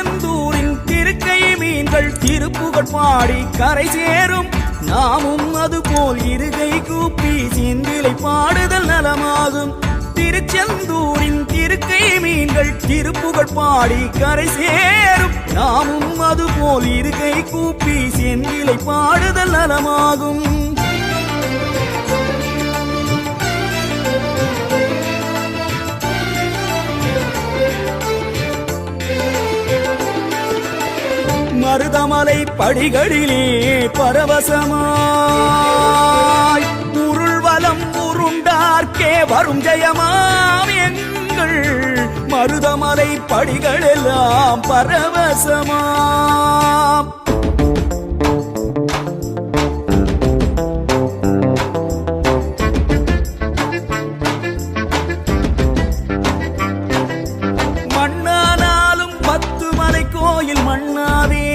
திருச்செந்தூரின் திருக்கை மீன்கள் திருப்புகழ் பாடி கரை சேரும். நாமும் அதுபோல் இருகை கூப்பி சிந்திலை பாடுதல் நலமாகும். திருச்செந்தூரின் திருக்கை மீன்கள் திருப்புகழ் பாடி கரை சேரும். நாமும் அதுபோல் இருகை கூப்பி சிந்திலை பாடுதல் நலமாகும். மருதமலை படிகளிலே பரவசமாய் உருள்வலம் உருண்டார்க்கே வரும் ஜெயமாம் எங்கள் மருதமலை படிகளெல்லாம் பரவசமாம். மண்ணானாலும் 10 மலை கோயில் மண்ணாவே,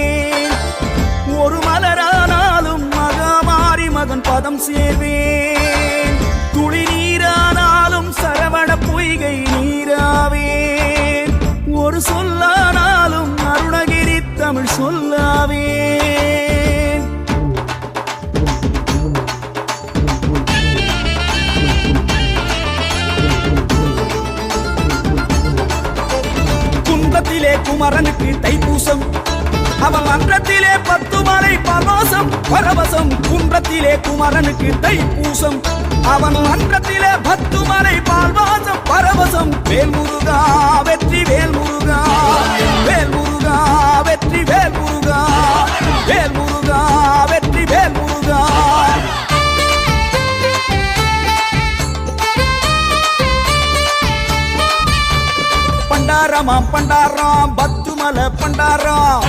ஒரு மலரானாலும் மகாமாரி மகன் பதம் சேர்வேன். துளி நீரானாலும் சரவண பொய்கை நீராவேன். ஒரு சொல்லானாலும் அருணகிரி தமிழ் சொல்லாவேன். குன்றத்திலே குமரனுக்கு தைப்பூசம், அவன் மன்றத்திலே 10 மலை பரவசம் பரவசம். குன்றத்திலே குமரனுக்கு தைப்பூசம், அவன் மன்றத்திலே 10 மலை பால்வாசம் பரவசம். வேல் முருகா வெற்றி வேல் முருகா, வேல் முருகா வெற்றி வேல் முருகா, வேல் முருகா வெற்றி வேல் முருகா. பண்டாரமாம் பண்டாரம் 10 மலை பண்டாரம்,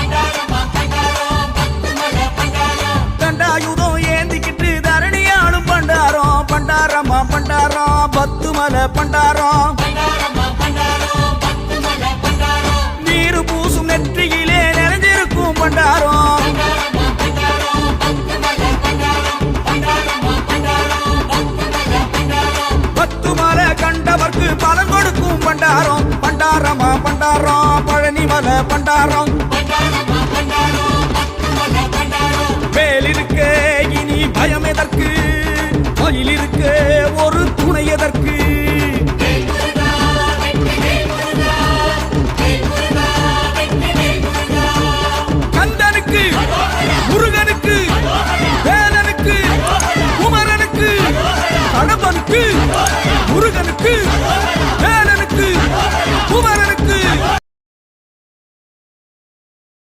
தண்டாயுதம் ஏந்திக்கிட்டு தரணியாளும் பண்டாரம். பண்டாரமா பண்டாரம் 10 மலை பண்டாரம், நீரு பூசும் நெற்றியிலே நிறைஞ்சிருக்கும் பண்டாரம். 10 மலை கண்டவர்க்கு பலன் கொடுக்கும் பண்டாரம். பண்டாரமா பண்டாரம் பழனி மலை பண்டாரம். வேலிருக்க இனி பயம் எதற்கு, மயிலிருக்க ஒரு துணை எதற்கு. கந்தனுக்கு முருகனுக்கு வேலனுக்கு குமரனுக்கு கடம்பனுக்கு